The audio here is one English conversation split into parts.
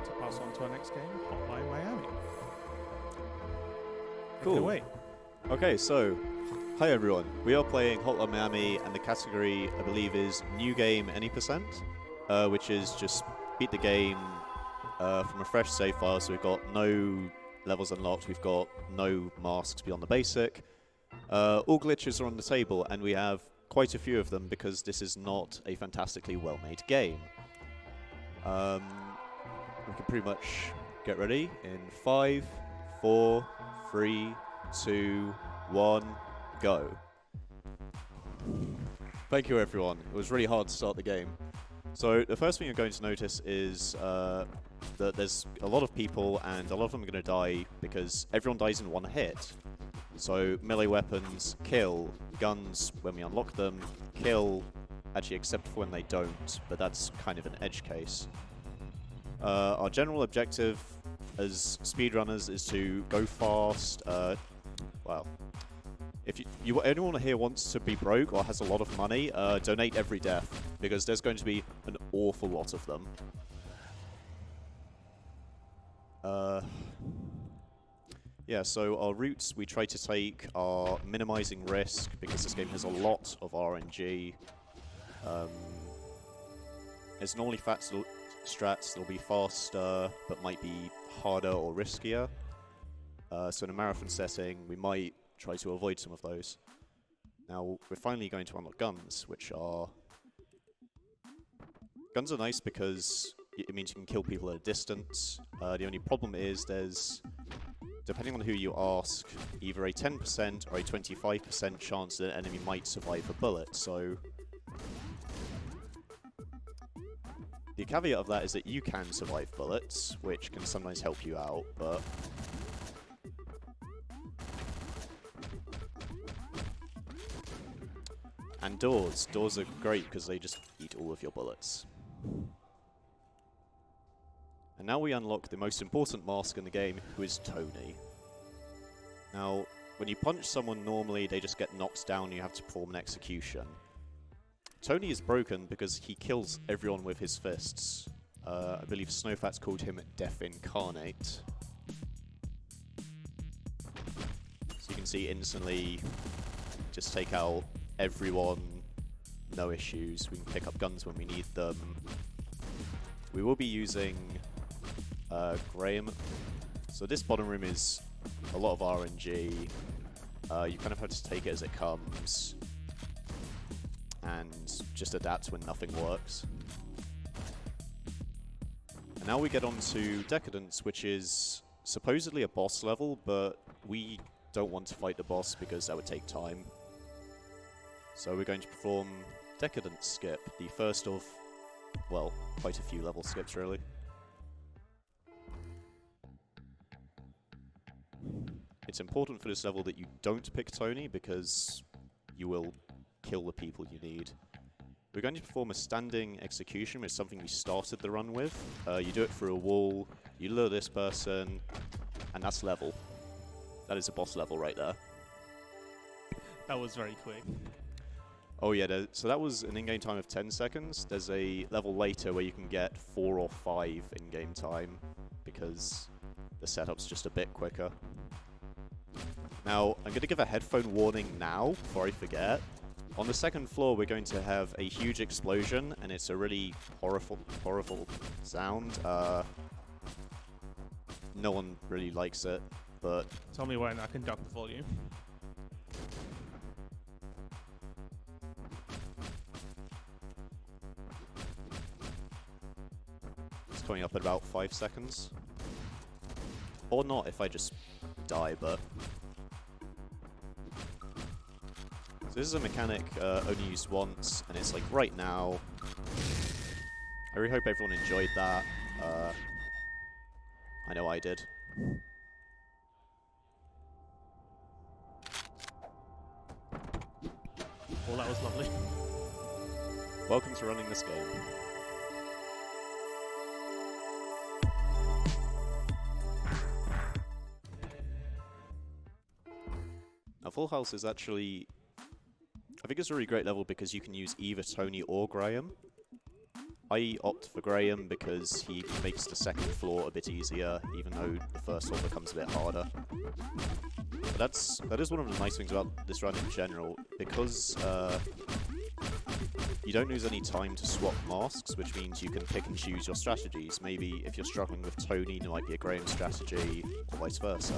like to pass on to our next game, Hotline Miami. Cool. Take it away. Okay, so, hi everyone. We are playing Hotline Miami, and the category, I believe, is New Game Any %, which is just beat the game from a fresh save file, so we've got no levels unlocked, we've got no masks beyond the basic. All glitches are on the table, and we have quite a few of them because this is not a fantastically well-made game. We can pretty much get ready in 5, 4, 3, 2, 1, go. Thank you everyone. It was really hard to start the game. So the first thing you're going to notice is that there's a lot of people, and a lot of them are going to die because everyone dies in one hit. So melee weapons kill, guns when we unlock them kill, actually except for when they don't, but that's kind of an edge case. Our general objective as speedrunners is to go fast. Well, if anyone here wants to be broke or has a lot of money, donate every death, because there's going to be an awful lot of them. Yeah, so our routes we try to take are minimizing risk, because this game has a lot of RNG. There's normally strats that'll be faster, but might be harder or riskier. So in a marathon setting, we might try to avoid some of those. Now, we're finally going to unlock guns, which are... Guns are nice because it means you can kill people at a distance. The only problem is there's, depending on who you ask, either a 10% or a 25% chance that an enemy might survive a bullet, so... The caveat of that is that you can survive bullets, which can sometimes help you out, but... And doors. Doors are great because they just eat all of your bullets. And now we unlock the most important mask in the game, who is Tony. Now, when you punch someone normally, they just get knocked down and you have to perform an execution. Tony is broken because he kills everyone with his fists. I believe Snowfat's called him Death Incarnate. So you can see instantly just take out everyone, no issues. We can pick up guns when we need them. We will be using Graham. So this bottom room is a lot of RNG. You kind of have to take it as it comes and just adapt when nothing works. And now we get on to Decadence, which is supposedly a boss level, but we don't want to fight the boss because that would take time. So we're going to perform Decadence Skip, the first of, well, quite a few level skips really. It's important for this level that you don't pick Tony because you will kill the people you need. We're going to perform a standing execution, which is something we started the run with. You do it through a wall, you lure this person, and that's level. That is a boss level right there. That was very quick. Oh yeah, so that was an in-game time of 10 seconds. There's a level later where you can get 4 or 5 in-game time, because the setup's just a bit quicker. Now, I'm going to give a headphone warning now, before I forget. On the second floor, we're going to have a huge explosion, and it's a really horrible sound. No one really likes it, but... Tell me when I can duck the volume. It's coming up at about 5 seconds. Or not if I just die, but... So this is a mechanic only used once, and it's like right now. I really hope everyone enjoyed that. I know I did. Well, that was lovely. Welcome to running this game. Now, Full House is actually... I think it's a really great level because you can use either Tony or Graham. I opt for Graham because he makes the second floor a bit easier, even though the first one becomes a bit harder. But that is one of the nice things about this run in general, because you don't lose any time to swap masks, which means you can pick and choose your strategies. Maybe if you're struggling with Tony, there might be a Graham strategy, or vice versa.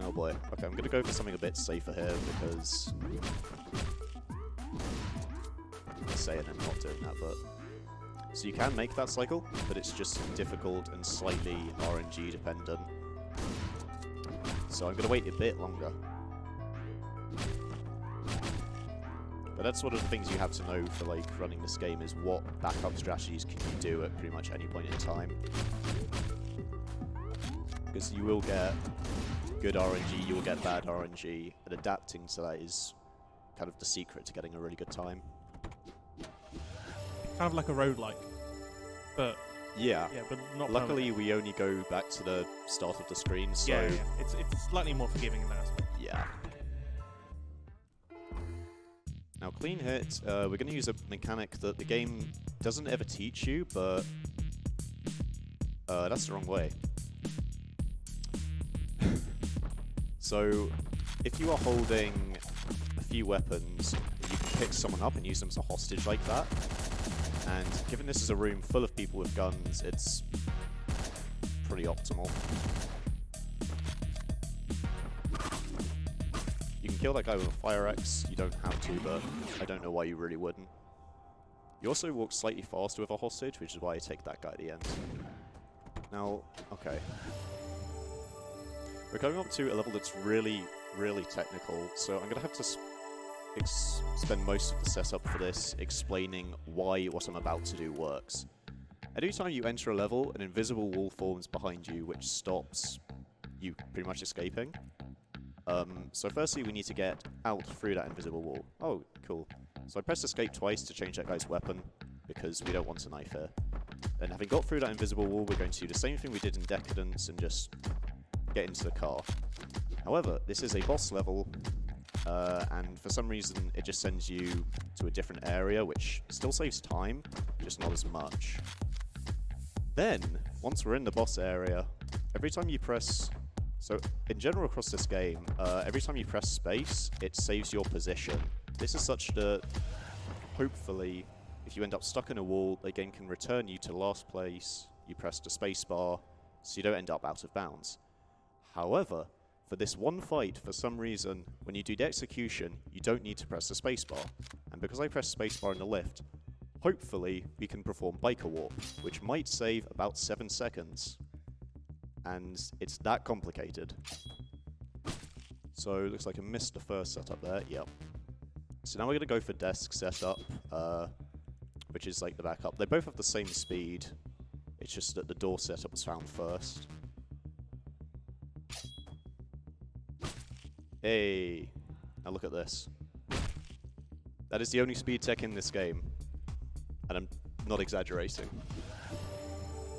Oh boy. Okay, I'm gonna go for something a bit safer here because I'm saying I'm not doing that, but so you can make that cycle, but it's just difficult and slightly RNG dependent. So I'm gonna wait a bit longer. But that's one of the things you have to know for like running this game is what backup strategies can you do at pretty much any point in time. Because you will get good RNG, you will get bad RNG, and adapting to that is kind of the secret to getting a really good time. Kind of like a roguelike, but yeah, but not. Luckily, we only go back to the start of the screen, so yeah. It's slightly more forgiving in that aspect. Yeah. Now, clean hit, we're going to use a mechanic that the game doesn't ever teach you, but that's the wrong way. So, if you are holding a few weapons, you can pick someone up and use them as a hostage like that. And given this is a room full of people with guns, it's pretty optimal. You can kill that guy with a fire axe. You don't have to, but I don't know why you really wouldn't. You also walk slightly faster with a hostage, which is why I take that guy at the end. Now, okay. We're coming up to a level that's really, really technical, so I'm going to have to spend most of the setup for this explaining why what I'm about to do works. Every time you enter a level, an invisible wall forms behind you, which stops you pretty much escaping. So firstly, we need to get out through that invisible wall. Oh, cool. So I pressed escape twice to change that guy's weapon, because we don't want a knife here. And having got through that invisible wall, we're going to do the same thing we did in Decadence and just get into the car. However, this is a boss level, and for some reason it just sends you to a different area, which still saves time, just not as much. Then, once we're in the boss area, every time you press... So, in general across this game, every time you press space, it saves your position. This is such that, hopefully, if you end up stuck in a wall, the game can return you to the last place you pressed the space bar, so you don't end up out of bounds. However, for this one fight, for some reason, when you do the execution, you don't need to press the spacebar. And because I pressed spacebar in the lift, hopefully we can perform Biker Warp, which might save about 7 seconds. And it's that complicated. So, it looks like I missed the first setup there, yep. So now we're going to go for desk setup, which is like the backup. They both have the same speed, it's just that the door setup was found first. Hey, now look at this. That is the only speed tech in this game, and I'm not exaggerating.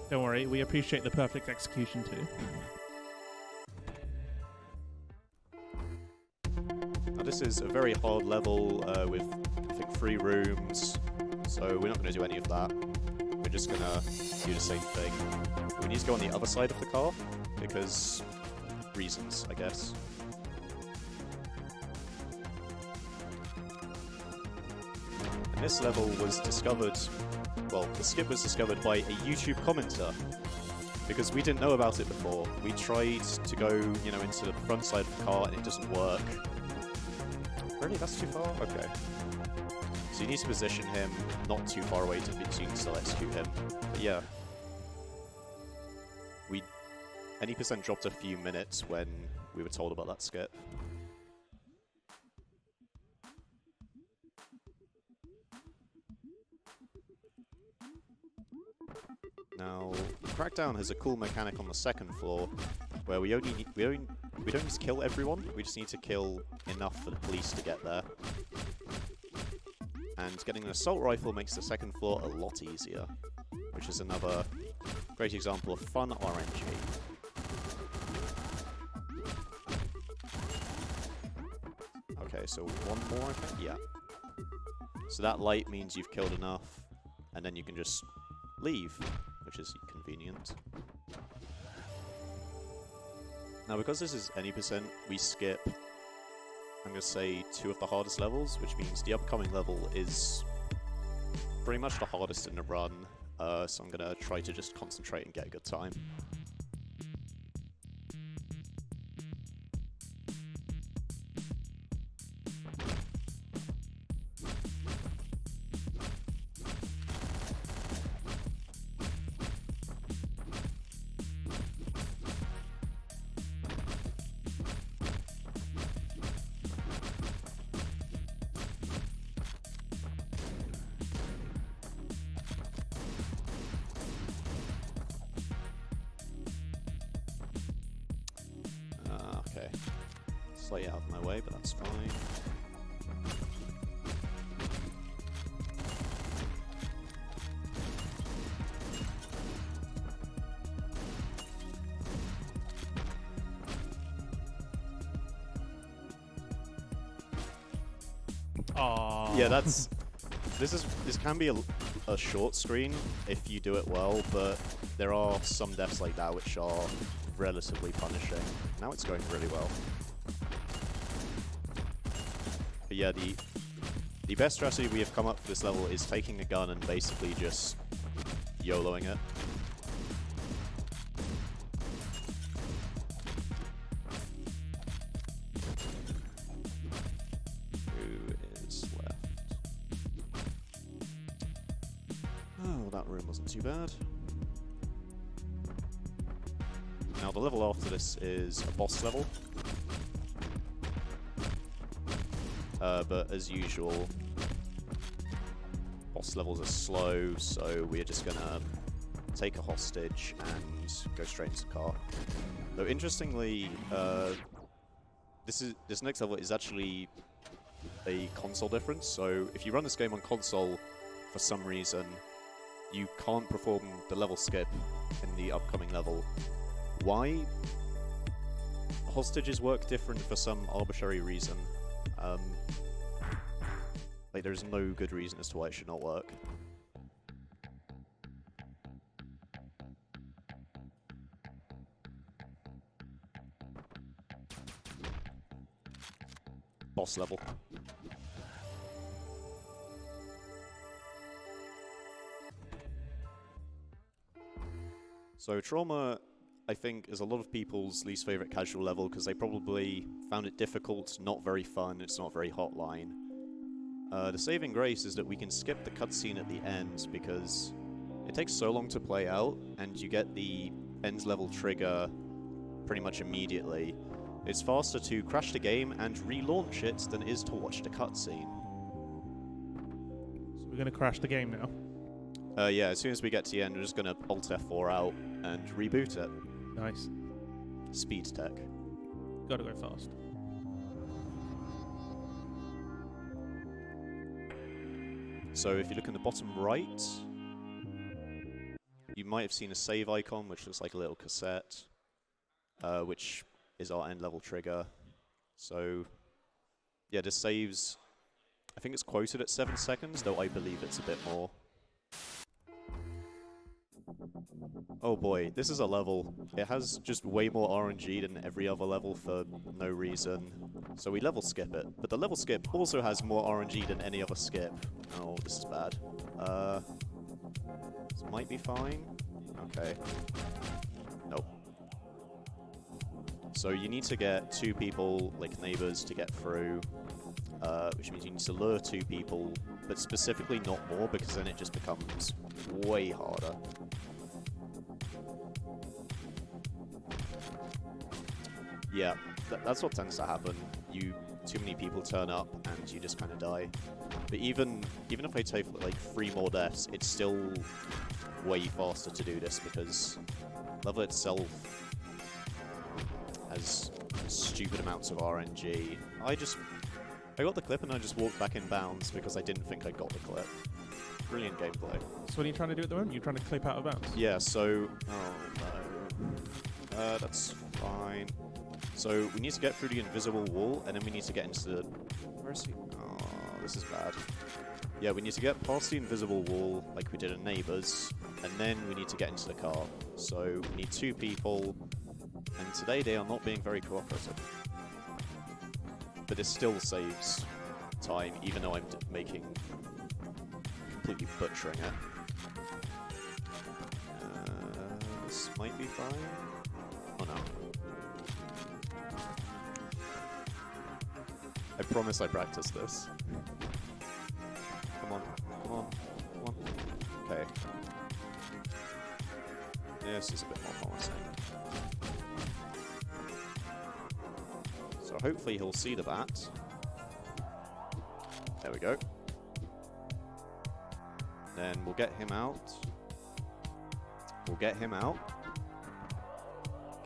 Don't worry, we appreciate the perfect execution too. Now this is a very hard level with, I think, 3 rooms, so we're not going to do any of that. We're just going to do the same thing. We need to go on the other side of the car, because reasons, I guess. And this level was discovered, well, the skip was discovered by a YouTube commenter, because we didn't know about it before. We tried to go, you know, into the front side of the car and it doesn't work. Really? That's too far? Okay. So you need to position him not too far away so you can still execute him. But yeah. Any percent dropped a few minutes when we were told about that skip. Now, Crackdown has a cool mechanic on the second floor where we don't need to kill everyone, we just need to kill enough for the police to get there. And getting an assault rifle makes the second floor a lot easier, which is another great example of fun RNG. Okay, so one more, I think? Yeah. So that light means you've killed enough, and then you can just leave, which is convenient. Now, because this is any %, we skip, I'm going to say, 2 of the hardest levels, which means the upcoming level is pretty much the hardest in the run, so I'm going to try to just concentrate and get a good time. Okay. Slightly out of my way, but that's fine. Aww. Yeah, that's... This can be a short screen if you do it well, but there are some deaths like that which are relatively punishing. Now it's going really well. But yeah, the best strategy we have come up for this level is taking a gun and basically just YOLOing it. Who is left? Oh, well, that room wasn't too bad. Now the level after this is a boss level. But as usual, boss levels are slow, so we're just gonna take a hostage and go straight into the car. Though interestingly, this next level is actually a console difference, so if you run this game on console, for some reason, you can't perform the level skip in the upcoming level. Why? Hostages work different for some arbitrary reason. Like, there's no good reason as to why it should not work. Boss level. So Trauma, I think, is a lot of people's least favorite casual level because they probably found it difficult, not very fun, it's not very Hotline. The saving grace is that we can skip the cutscene at the end because it takes so long to play out and you get the end level trigger pretty much immediately. It's faster to crash the game and relaunch it than it is to watch the cutscene. So we're going to crash the game now? Yeah, as soon as we get to the end, we're just going to Alt F4 out and reboot it. Nice. Speed tech. Gotta go fast. So if you look in the bottom right, you might have seen a save icon, which looks like a little cassette, which is our end level trigger. So yeah, this saves, I think it's quoted at 7 seconds, though I believe it's a bit more. Oh boy, this is a level. It has just way more RNG than every other level for no reason. So we level skip it. But the level skip also has more RNG than any other skip. Oh, this is bad. This might be fine. Okay. Nope. So you need to get 2 people, like neighbors, to get through. Which means you need to lure 2 people, but specifically not more, because then it just becomes way harder. Yeah, that's what tends to happen. Too many people turn up and you just kind of die. But even if I take like 3 more deaths, it's still way faster to do this because level itself has stupid amounts of RNG. I got the clip and I just walked back in bounds because I didn't think I got the clip. Brilliant gameplay. So what are you trying to do at the moment? You're trying to clip out of bounds? Yeah, so... Oh no. That's fine. So we need to get through the invisible wall, and then we need to get into the... Where is he? Oh, this is bad. Yeah, we need to get past the invisible wall, like we did in Neighbours, and then we need to get into the car. So we need 2 people, and today they are not being very cooperative. But it still saves time, even though I'm completely butchering it. This might be fine. Oh no. I promise I practiced this. Come on, come on, come on. Okay. This is a bit more promising. So hopefully he'll see the bat. There we go. Then we'll get him out. We'll get him out.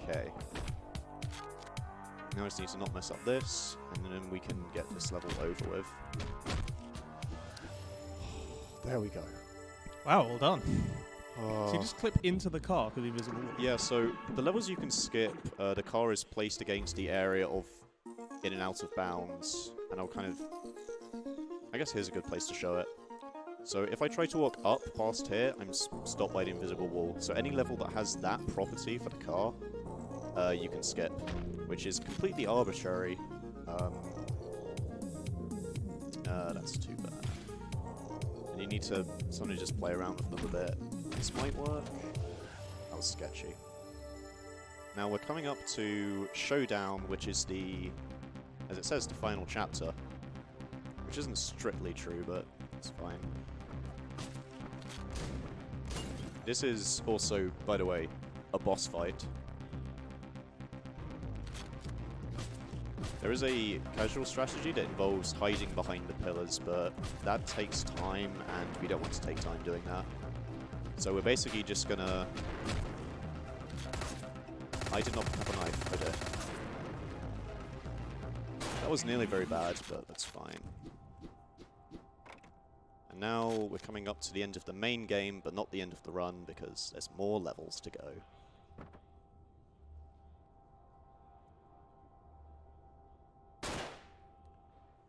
Okay. Now I just need to not mess up this, and then we can get this level over with. There we go. Wow, well done. So you just clip into the car through the invisible wall. Yeah, so the levels you can skip, the car is placed against the area of in and out of bounds, and I'll kind of... I guess here's a good place to show it. So if I try to walk up past here, I'm stopped by the invisible wall. So any level that has that property for the car, you can skip, which is completely arbitrary. That's too bad. And you need to suddenly just play around with them a bit. This might work. That was sketchy. Now we're coming up to Showdown, which is the, as it says, the final chapter. Which isn't strictly true, but it's fine. This is also, by the way, a boss fight. There is a casual strategy that involves hiding behind the pillars, but that takes time, and we don't want to take time doing that. So we're basically just gonna... I did not have a knife, I did. That was nearly very bad, but that's fine. And now we're coming up to the end of the main game, but not the end of the run, because there's more levels to go.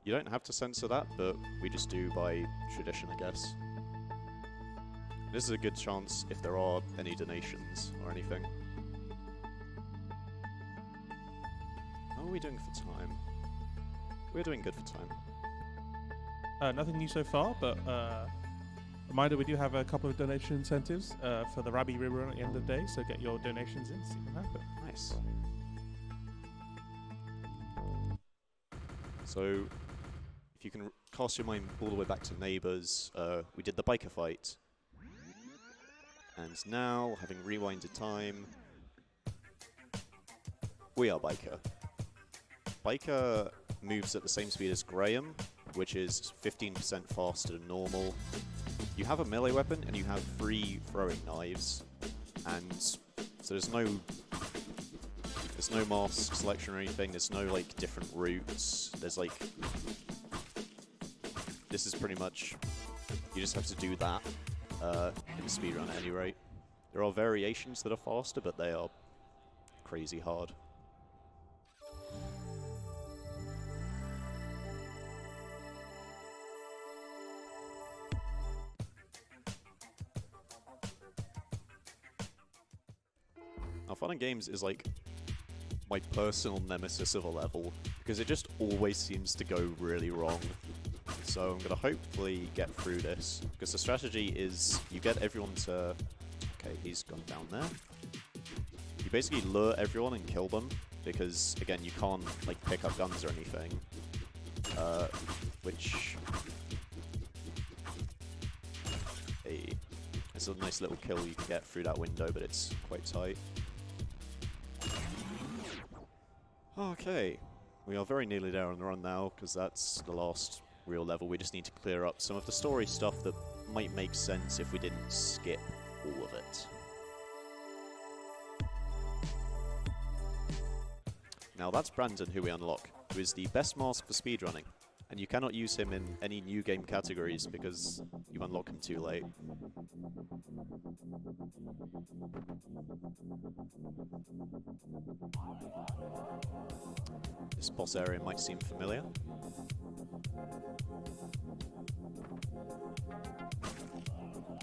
You don't have to censor that, but we just do by tradition, I guess. This is a good chance if there are any donations or anything. How are we doing for time? We're doing good for time. Nothing new so far, but reminder, we do have a couple of donation incentives for the Rabbi rerun at the end of the day, so get your donations in, see what can happen. Nice. So, if you can cast your mind all the way back to Neighbours, we did the biker fight. And now, having rewinded time, we are Biker. Biker moves at the same speed as Graham, which is 15% faster than normal. You have a melee weapon, and you have 3 throwing knives. And so there's no mask selection or anything, there's no, like, different routes. There's, like... This is pretty much... You just have to do that in the speedrun at any rate. There are variations that are faster, but they are crazy hard. Now, Fun and Games is like my personal nemesis of a level, because it just always seems to go really wrong. So I'm going to hopefully get through this, because the strategy is you get everyone to... Okay, he's gone down there. You basically lure everyone and kill them, because, again, you can't like pick up guns or anything. Which... Hey, it's a nice little kill you can get through that window, but it's quite tight. Okay, we are very nearly there on the run now, because that's the last real level. We just need to clear up some of the story stuff that might make sense if we didn't skip all of it. Now that's Brandon, who we unlock, who is the best mask for speedrunning, and you cannot use him in any new game categories because you unlock him too late. This boss area might seem familiar.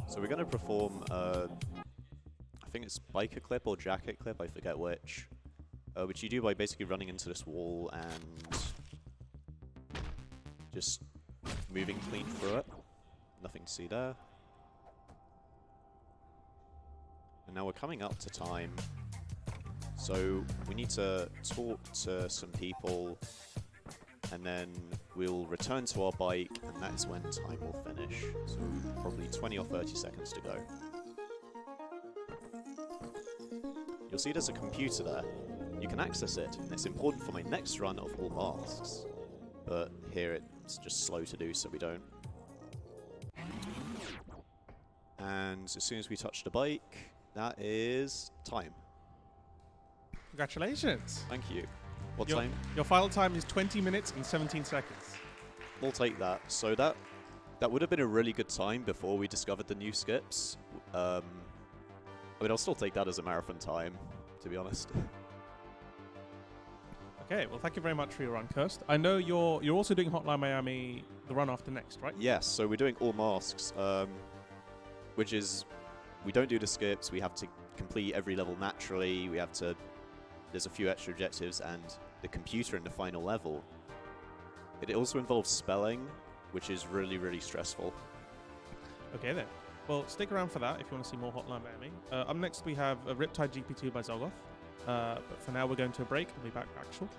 So we're going to perform, I think it's biker clip or jacket clip, I forget which you do by basically running into this wall and just moving clean through it. Nothing to see there. And now we're coming up to time. So we need to talk to some people, and then we'll return to our bike, and that is when time will finish. So probably 20 or 30 seconds to go. You'll see there's a computer there. You can access it, and it's important for my next run of all masks. But here it's just slow to do, so we don't. And as soon as we touch the bike, that is time. Congratulations. Thank you. What time? Your final time is 20 minutes and 17 seconds. We'll take that. So that would have been a really good time before we discovered the new skips. I mean, I'll still take that as a marathon time, to be honest. Okay, well, thank you very much for your run, Cursed. I know you're also doing Hotline Miami the run after next, right? Yes, so we're doing all masks, which is, we don't do the skips, we have to complete every level naturally, there's a few extra objectives, and the computer in the final level. It also involves spelling, which is really, really stressful. Okay then. Well, stick around for that if you want to see more Hotline Miami. Up next we have Riptide GP2 by Zolgoth. But for now we're going to a break and we'll be back shortly.